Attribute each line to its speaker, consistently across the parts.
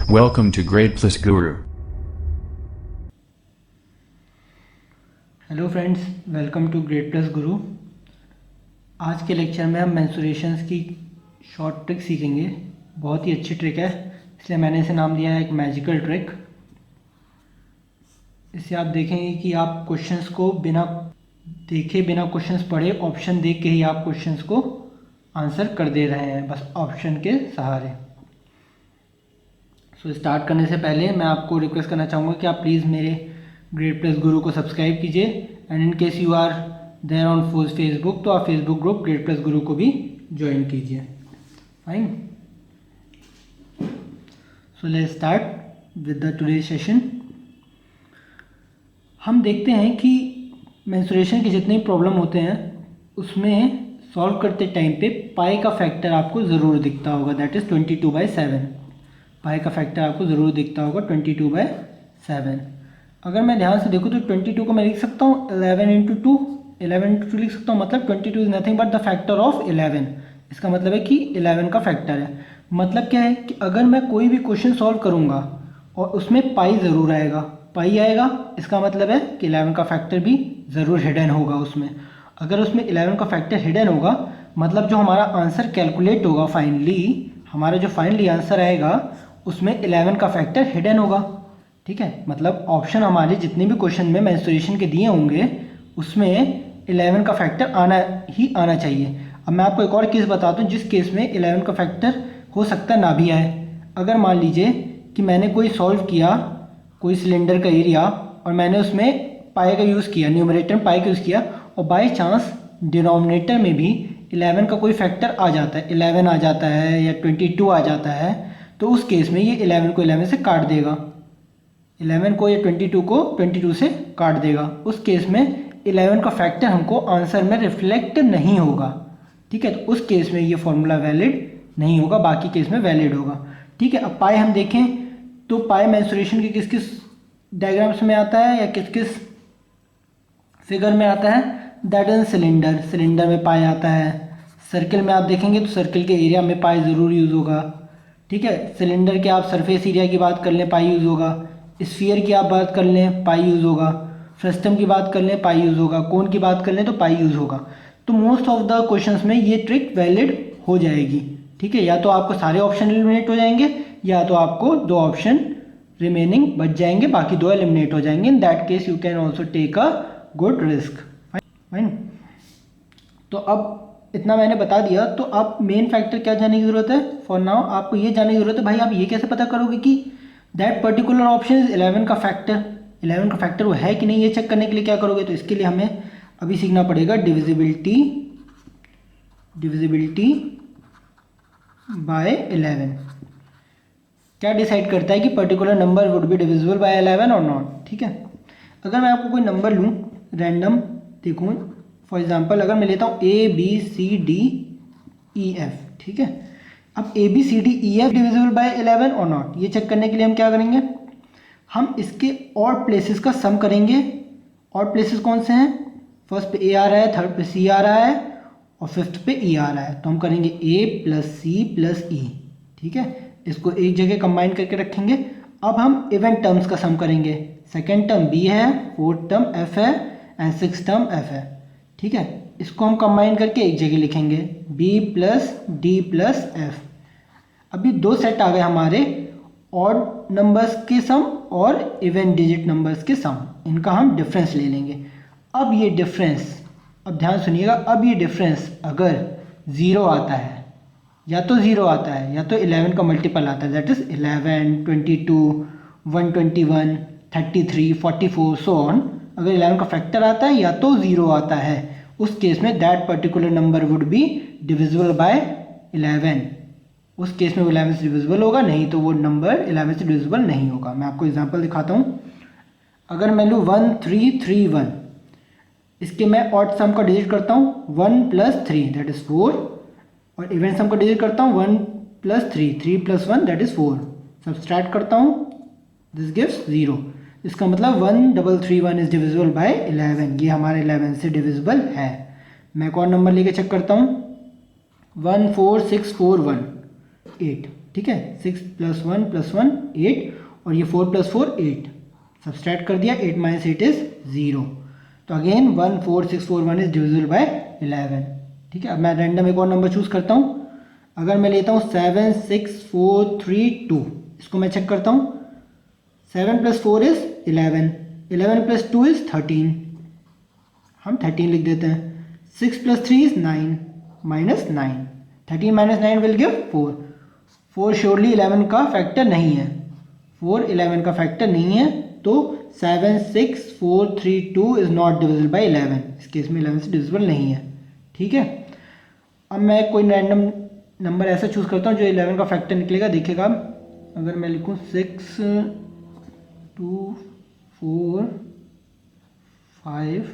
Speaker 1: Welcome to Grade Plus Guru.
Speaker 2: Hello friends, welcome to Grade Plus Guru. आज के lecture में हम मेंसुरेशंस की शॉर्ट ट्रिक सीखेंगे। बहुत ही अच्छी ट्रिक है, इसलिए मैंने इसे नाम दिया है एक मैजिकल ट्रिक। इससे आप देखेंगे कि आप क्वेश्चंस को बिना देखे, बिना क्वेश्चंस पढ़े, ऑप्शन देख के ही आप क्वेश्चंस को आंसर कर दे रहे हैं, बस ऑप्शन के सहारे। सो स्टार्ट करने से पहले मैं आपको रिक्वेस्ट करना चाहूँगा कि आप प्लीज़ मेरे ग्रेड प्लस गुरु को सब्सक्राइब कीजिए। And in case you are there on Facebook, तो आप फेसबुक ग्रुप ग्रेड प्लस गुरु को भी ज्वाइन कीजिए। Fine, so let's start with the today session. हम देखते हैं कि मेंस्ट्रुएशन के जितने प्रॉब्लम होते हैं उसमें सॉल्व करते टाइम पे पाई का फैक्टर आपको ज़रूर दिखता होगा, दैट इज़ 22/7। पाई का फैक्टर आपको ज़रूर दिखता होगा 22/7। अगर मैं ध्यान से देखूँ तो 22 को मैं लिख सकता हूँ 11 × 2, 11 × 2 लिख सकता हूँ, मतलब 22 is nothing but the factor of 11। इसका मतलब है कि 11 का फैक्टर है। मतलब क्या है कि अगर मैं कोई भी क्वेश्चन सॉल्व करूँगा और उसमें पाई ज़रूर आएगा, पाई आएगा, इसका मतलब है कि 11 का फैक्टर भी ज़रूर हिडन होगा उसमें। अगर उसमें 11 का फैक्टर हिडन होगा, मतलब जो हमारा आंसर कैलकुलेट होगा फाइनली, हमारा जो फाइनली आंसर आएगा उसमें 11 का फैक्टर हिडन होगा। ठीक है, मतलब ऑप्शन हमारे जितने भी क्वेश्चन में मेंस्ट्रुएशन के दिए होंगे उसमें 11 का फैक्टर आना चाहिए। अब मैं आपको एक और केस बताता हूँ जिस केस में 11 का फैक्टर हो सकता ना भी आए। अगर मान लीजिए कि मैंने कोई सॉल्व किया, कोई सिलेंडर का एरिया, और मैंने उसमें पाई का यूज़ किया, न्यूमरेटर में पाई का यूज़ किया, और बाई चांस डिनोमिनेटर में भी 11 का कोई फैक्टर आ जाता है, 11 आ जाता है या 22 आ जाता है, तो उस केस में ये 11 को 11 से काट देगा, 11 को या 22 को 22 से काट देगा। उस केस में 11 का फैक्टर हमको आंसर में रिफ्लेक्ट नहीं होगा। ठीक है, तो उस केस में ये फॉर्मूला वैलिड नहीं होगा, बाकी केस में वैलिड होगा। ठीक है, अब पाई हम देखें तो पाई मेंस्ट्रुएशन के किस किस डायग्राम्स में आता है या किस किस फिगर में आता है, दैट इज सिलेंडर। सिलेंडर में पाई आता है। सर्किल में आप देखेंगे तो सर्किल के एरिया में पाई ज़रूर यूज़ होगा। ठीक है, सिलेंडर के आप सरफेस एरिया की बात कर लें, पाई यूज़ होगा। स्फीयर की आप बात कर लें, पाई यूज़ होगा। फ्रस्टम की बात कर लें, पाई यूज़ होगा। कोन की बात कर लें तो पाई यूज़ होगा। तो मोस्ट ऑफ द क्वेश्चंस में ये ट्रिक वैलिड हो जाएगी। ठीक है, या तो आपको सारे ऑप्शन एलिमिनेट हो जाएंगे या तो आपको 2 ऑप्शन रिमेनिंग बच जाएंगे, बाकी 2 एलिमिनेट हो जाएंगे। In that case you can also take a good risk. Fine, तो अब इतना मैंने बता दिया, तो अब मेन फैक्टर क्या जानने की ज़रूरत है? फॉर नाउ आपको ये जानने की ज़रूरत है, भाई आप ये कैसे पता करोगे कि दैट पर्टिकुलर ऑप्शन इज 11 का फैक्टर, 11 का फैक्टर वो है कि नहीं, ये चेक करने के लिए क्या करोगे? तो इसके लिए हमें अभी सीखना पड़ेगा डिविजिबिलिटी बाय 11। क्या डिसाइड करता है कि particular number would be divisible by 11 और नॉट? ठीक है, अगर मैं आपको कोई नंबर लूँ रैंडम, देखूँ फॉर एग्जांपल अगर मैं लेता हूँ ABCDEF। ठीक है, अब ABCDEF डिविजिबल बाय 11 और नॉट, ये चेक करने के लिए हम क्या करेंगे? हम इसके और प्लेसेस का सम करेंगे। और प्लेसेस कौन से हैं? फर्स्ट पे A आ रहा है, थर्ड पे C आ रहा है और फिफ्थ पे E आ रहा है, तो हम करेंगे A + C + E। ठीक है, इसको एक जगह कंबाइन करके रखेंगे। अब हम इवन टर्म्स का सम करेंगे। सेकेंड टर्म B है, फोर्थ टर्म F है एंड सिक्स टर्म F है। ठीक है, इसको हम कंबाइन करके एक जगह लिखेंगे B + D + F। अभी 2 सेट आ गए हमारे, ऑड नंबर्स के सम और इवन डिजिट नंबर्स के सम, इनका हम डिफरेंस ले लेंगे। अब ये डिफरेंस, अब ध्यान सुनिएगा, अब ये डिफरेंस अगर 0 आता है, या तो 0 आता है या तो 11 का मल्टीपल आता है, दैट इज 11, 22, 121, 33, 44 सो ऑन। अगर 11 का फैक्टर आता है या तो 0 आता है, उस केस में that particular number would be divisible by 11। उस केस में वो 11 से डिविजिबल होगा, नहीं तो वो नंबर 11 से डिविजिबल नहीं होगा। मैं आपको एग्जांपल दिखाता हूँ। अगर मैं लूँ 1331, इसके मैं ऑड सम का डिजिट करता हूँ 1 + 3 दैट इज़ 4, और इवन सम का डिजिट करता हूँ 1 + 3, 3 + 1 दैट इज़ 4। सब्सट्रैक्ट करता हूँ, दिस गिव्स 0। इसका मतलब 1331 इज डिविजिबल बाय 11, ये हमारे 11 से डिविजिबल है। मैं एक और नंबर लेके चेक करता हूँ 14641 8। ठीक है, 6 + 1 + 1 8, और ये 4 + 4 8, सब्सट्रैक्ट कर दिया, 8 - 8 इज़ 0। तो अगेन 1 4 6 4 1 इज डिविजिबल बाय 11। ठीक है, अब मैं रैंडम एक और नंबर चूज़ करता हूँ। अगर मैं लेता हूँ 7 6 4 3 2, इसको मैं चेक करता हूँ। 7 + 4 इज़ 11, 11 + 2 इज़ 13, हम 13 लिख देते हैं। 6 + 3 इज़ 9 - 9, 13 - 9 विल गिव 4। 4 श्योरली 11 का फैक्टर नहीं है, 4 11 का फैक्टर नहीं है, तो 7 6 4 3 2 इज़ नॉट डिविजिबल बाय 11। इस केस में 11 से डिविजिबल नहीं है। ठीक है, अब मैं कोई रैंडम नंबर ऐसा चूज़ करता हूँ जो 11 का फैक्टर निकलेगा। देखिएगा, अगर मैं लिखूँ 6 2 4 5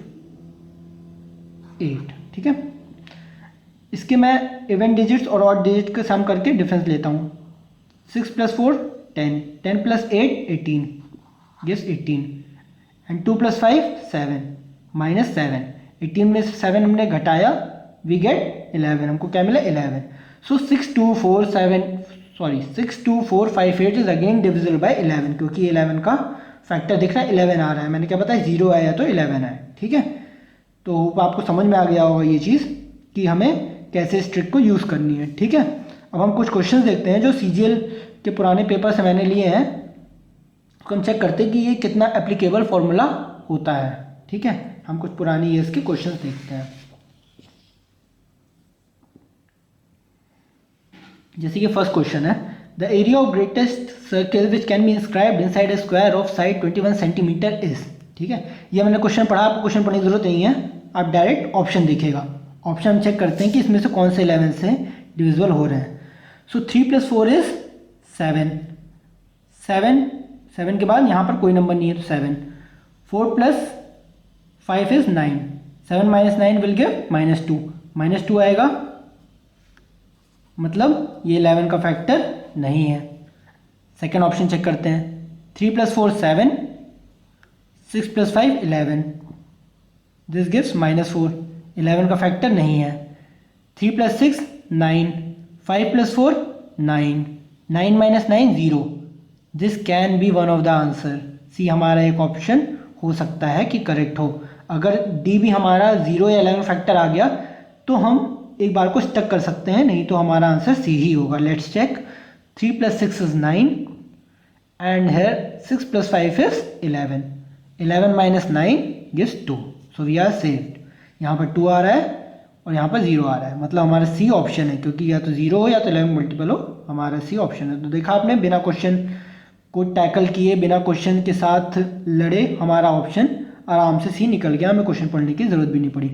Speaker 2: 8, ठीक है, इसके मैं इवन डिजिट्स और ऑड डिजिट का सम करके डिफरेंस लेता हूँ। 6 + 4 10, 10 + 8 18, गिव्स 18, एंड 2 + 5 7 -7, 18 में से 7 हमने घटाया, वी गेट 11, हमको क्या मिला 11। सो 6 2 4 5 8 इज अगेन डिविजिबल बाय 11, क्योंकि 11 का फैक्टर दिख रहा है 11 आ रहा है। मैंने क्या बताया, 0 आया तो 11 आया। ठीक है, तो आपको समझ में आ गया होगा ये चीज़ कि हमें कैसे इस ट्रिक को यूज़ करनी है। ठीक है, अब हम कुछ क्वेश्चंस देखते हैं जो सीजीएल के पुराने पेपर से मैंने लिए हैं, तो हम चेक करते हैं कि ये कितना एप्लीकेबल फॉर्मूला होता है। ठीक है, हम कुछ पुरानी ईयर्स के क्वेश्चंस देखते हैं। जैसे कि फर्स्ट क्वेश्चन है, the area of greatest circle which can be inscribed inside a square of side 21 centimetre is. ठीक है, ये मैंने क्वेश्चन पढ़ा, आपको क्वेश्चन पढ़ने की जरूरत नहीं है, आप डायरेक्ट ऑप्शन देखिएगा। ऑप्शन हम चेक करते हैं कि इसमें से कौन से 11 से डिविजिबल हो रहे हैं। सो 3 + 4 इज 7, 7 के बाद यहाँ पर कोई नंबर नहीं है तो 7। 4 + 5 इज 9, 7 - 9 विल गिव -2, -2 आएगा, मतलब ये 11 का फैक्टर नहीं है। सेकेंड ऑप्शन चेक करते हैं। 3 + 4 7, 6 + 5 11, दिस गिव्स -4, 11 का फैक्टर नहीं है। 3 + 6 9, 5 + 4 9, 9 - 9 0, this can be one of the answer. C हमारा एक ऑप्शन हो सकता है कि करेक्ट हो। अगर डी भी हमारा 0 या 11 फैक्टर आ गया तो हम एक बार को स्टक कर सकते हैं, नहीं तो हमारा आंसर सी ही होगा। Let's check. 3 + 6 is 9 and here 6 + 5 is 11, 11 - 9 gives 2, so we are saved. यहाँ पर 2 आ रहा है और यहाँ पर 0 आ रहा है, मतलब हमारा सी ऑप्शन है, क्योंकि या तो 0 हो या तो 11 मल्टीपल हो, हमारा सी ऑप्शन है। तो देखा आपने, बिना क्वेश्चन को टैकल किए, बिना क्वेश्चन के साथ लड़े, हमारा ऑप्शन आराम से सी निकल गया, हमें क्वेश्चन पढ़ने की ज़रूरत भी नहीं पड़ी।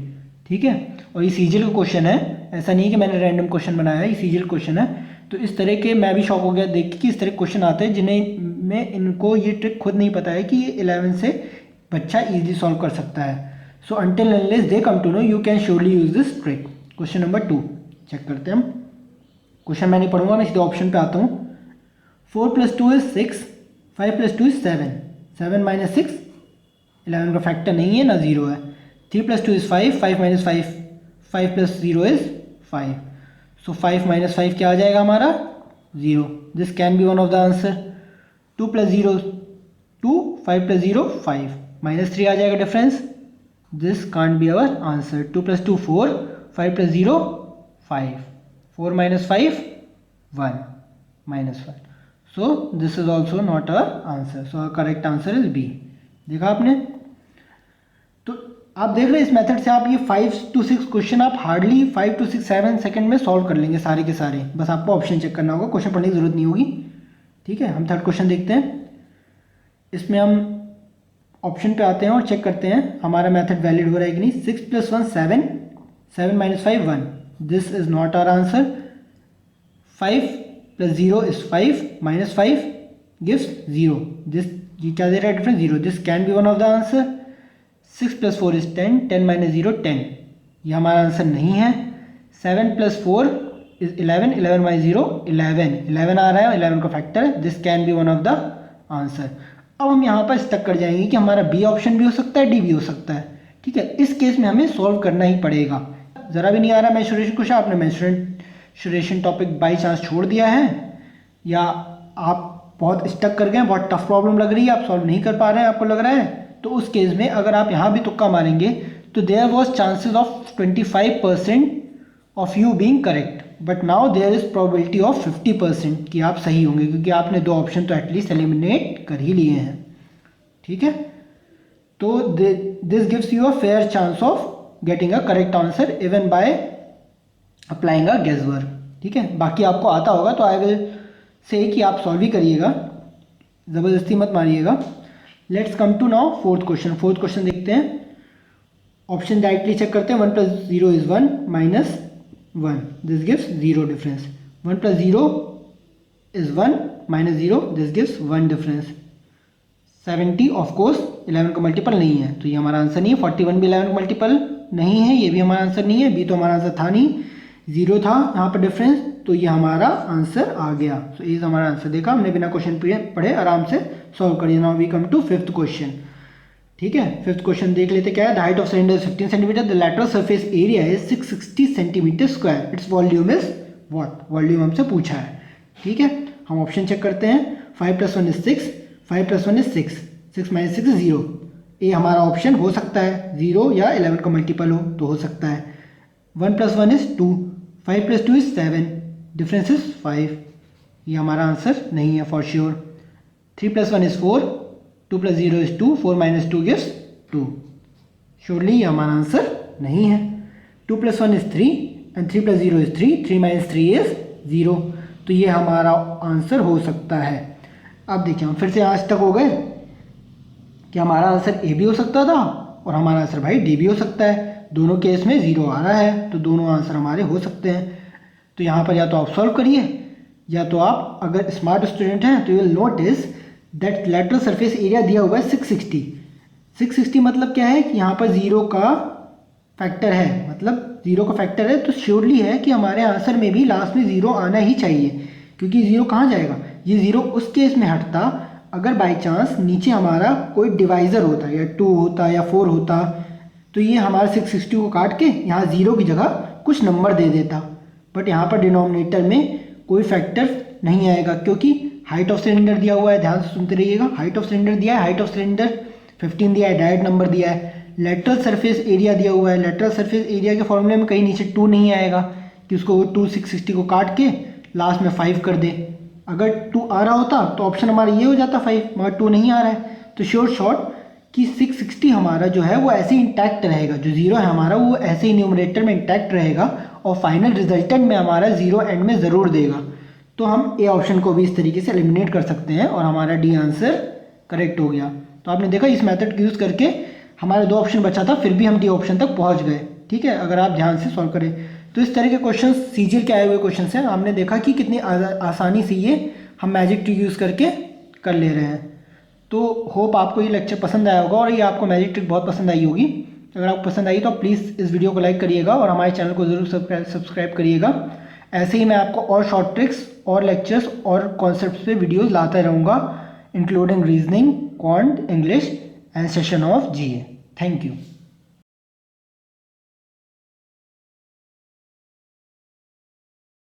Speaker 2: ठीक है, और ये सीजीएल का क्वेश्चन है, ऐसा नहीं है कि मैंने रैंडम क्वेश्चन बनाया है, ये सीजीएल क्वेश्चन है। तो इस तरह के मैं भी शॉक हो गया देख के कि इस तरह के क्वेश्चन आते हैं जिन्हें में इनको ये ट्रिक खुद नहीं पता है कि ये 11 से बच्चा ईजिली सॉल्व कर सकता है। So until unless they come to know you can surely use this trick. Question number 2 check करते हैं हम। क्वेश्चन मैं नहीं पढ़ूंगा, मैं सीधे ऑप्शन पे आता हूँ। 4 + 2 इज 6, 5 + 2 इज 7, 7 - 6, 11 का फैक्टर नहीं है ना 0 है। 3 + 2 इज 5, 5 - 5, 5 + 0 इज 5, सो 5 - 5 क्या आ जाएगा हमारा 0, this can be one of the answer. 2 + 0 2, 5 + 0 5, -3 आ जाएगा difference, this can't be our answer. 2 + 2 4, 5 + 0 5, 4 - 5 1, -1, so this is also not our answer. So correct answer is B. देखा आपने, तो आप देख रहे हैं इस मेथड से आप ये 5 to 6 क्वेश्चन आप हार्डली 5 to 6 7 सेकंड में सॉल्व कर लेंगे सारे के सारे। बस आपको ऑप्शन चेक करना होगा, क्वेश्चन पढ़ने की जरूरत नहीं होगी। ठीक है, हम थर्ड क्वेश्चन देखते हैं। इसमें हम ऑप्शन पे आते हैं और चेक करते हैं हमारा मेथड वैलिड हो रहा है कि नहीं। 6 + 1 7, 7 - 5 1, this is not our answer. 5 + 0 is 5, -5 gives 0, this ये क्या दे रहा है difference 0, this can be one of the answer. 6 + 4 is 10, 10 - 0 10, ये हमारा आंसर नहीं है। 7 + 4 इज 11, 11 - 0 11, 11 आ रहा है, 11 का factor, this can be one of the answer. अब हम यहाँ पर स्टक कर जाएंगे कि हमारा बी ऑप्शन भी हो सकता है, डी भी हो सकता है। ठीक है, इस केस में हमें सॉल्व करना ही पड़ेगा। ज़रा भी नहीं आ रहा मेंस्ट्रुएशन क्वेश्चन, आपने मेंस्ट्रुएशन टॉपिक बाई चांस छोड़ दिया है या आप बहुत स्टक कर गए, बहुत टफ प्रॉब्लम लग रही है, आप सॉल्व नहीं कर पा रहे हैं, आपको लग रहा है, तो उस केस में अगर आप यहाँ भी तुक्का मारेंगे तो there was chances of 25% of you being correct, but now there is probability of 50% कि आप सही होंगे, क्योंकि आपने 2 ऑप्शन तो एटलीस्ट एलिमिनेट कर ही लिए हैं। ठीक है, तो this gives you a fair chance of getting a correct answer even by applying a guess work. ठीक है, बाकी आपको आता होगा तो आई विल से कि आप सॉल्व ही करिएगा, ज़बरदस्ती मत मारिएगा। Let's come to now fourth question. Fourth question देखते हैं, ऑप्शन डायरेक्टली चेक करते हैं। 1 + 0 is 1 -1, this gives 0 difference. 1 + 0 is 1 -0, this gives 1 difference. 70 of course 11 का मल्टीपल नहीं है, तो ये हमारा आंसर नहीं है। 41 भी 11 का मल्टीपल नहीं है, ये भी हमारा आंसर नहीं है। बी तो हमारा आंसर था नहीं, 0 था यहाँ पर डिफरेंस, तो ये हमारा आंसर आ गया। सो ये हमारा आंसर देखा हमने, बिना क्वेश्चन पढ़े आराम से सॉल्व करिए। Now we come to fifth question. ठीक है, फिफ्थ क्वेश्चन देख लेते क्या है। The height of cylinder is 15 centimetre, the lateral surface area is 660 centimetre square, its volume is what, volume हमसे पूछा है। ठीक है, हम ऑप्शन चेक करते हैं। 5 + 1 इज 6, 5 + 1 इज 6, 6 - 6 इज 0। ये हमारा ऑप्शन हो सकता है 0 या 11 का मल्टीपल हो तो हो सकता है। 1 + 1 इज 2, 5 + 2 इज 7, डिफरेंस इज 5, ये हमारा आंसर नहीं है for sure. 3 + 1 is 4, 2 + 0 is 2, 4 - 2 gives 2, surely ये हमारा आंसर नहीं है। 2 + 1 इज 3 एंड 3 + 0 इज 3, 3 - 3 इज 0, तो ये हमारा आंसर हो सकता है। अब देखिए हम फिर से आज तक हो गए कि हमारा आंसर ए भी हो सकता था और हमारा आंसर भाई डी भी हो सकता है। दोनों केस में 0 आ रहा है, तो दोनों आंसर हमारे हो सकते हैं। तो यहाँ पर या तो आप सॉल्व करिए, या तो आप अगर स्मार्ट स्टूडेंट हैं तो you will notice that lateral surface area दिया हुआ है 660। 660 मतलब क्या है कि यहाँ पर 0 का फैक्टर है, मतलब 0 का फैक्टर है, तो श्योरली है कि हमारे आंसर में भी लास्ट में 0 आना ही चाहिए, क्योंकि 0 कहाँ जाएगा, ये 0 उस केस में हटता अगर बाई चांस नीचे हमारा कोई डिवाइज़र होता, या 2 होता या 4 होता, तो ये हमारा 660 को काट के यहाँ 0 की जगह कुछ नंबर दे देता। बट यहाँ पर डिनोमिनेटर में कोई फैक्टर नहीं आएगा, क्योंकि हाइट ऑफ सिलेंडर दिया हुआ है, ध्यान से सुनते रहिएगा। हाइट ऑफ सिलेंडर दिया है, हाइट ऑफ सिलेंडर 15 दिया है, डायरेक्ट नंबर दिया है। लेटरल सरफेस एरिया दिया हुआ है, लेटरल सरफेस एरिया के फॉर्मूले में कहीं नीचे 2 नहीं आएगा कि उसको 2 660 को काट के लास्ट में 5 कर दे। अगर 2 आ रहा होता तो ऑप्शन हमारा ये हो जाता 5, मगर 2 नहीं आ रहा है, तो शॉर्ट कि 660 हमारा जो है वो ऐसे इंटैक्ट रहेगा, जो 0 है हमारा वो ऐसे ही न्यूमरेटर में इंटैक्ट रहेगा और फाइनल रिजल्टेंट में हमारा 0 एंड में ज़रूर देगा। तो हम ए ऑप्शन को भी इस तरीके से एलिमिनेट कर सकते हैं और हमारा डी आंसर करेक्ट हो गया। तो आपने देखा इस मेथड को यूज़ करके हमारे 2 ऑप्शन बचा था, फिर भी हम डी ऑप्शन तक पहुँच गए। ठीक है, अगर आप ध्यान से सॉल्व करें तो इस तरह के क्वेश्चन सीजीएल के आए हुए क्वेश्चन हैं। हमने देखा कि कितनी आसानी से ये हम मैजिक ट्रिक यूज़ करके कर ले रहे हैं। तो होप आपको ये लेक्चर पसंद आया होगा और ये आपको मैजिक ट्रिक बहुत पसंद आई होगी। अगर आपको पसंद आई तो प्लीज़ इस वीडियो को लाइक करिएगा और हमारे चैनल को ज़रूर सब्सक्राइब करिएगा। ऐसे ही मैं आपको और शॉर्ट ट्रिक्स और लेक्चर्स और कॉन्सेप्ट्स पे वीडियोस लाता रहूँगा, including reasoning, quant, English and session of GA. Thank you.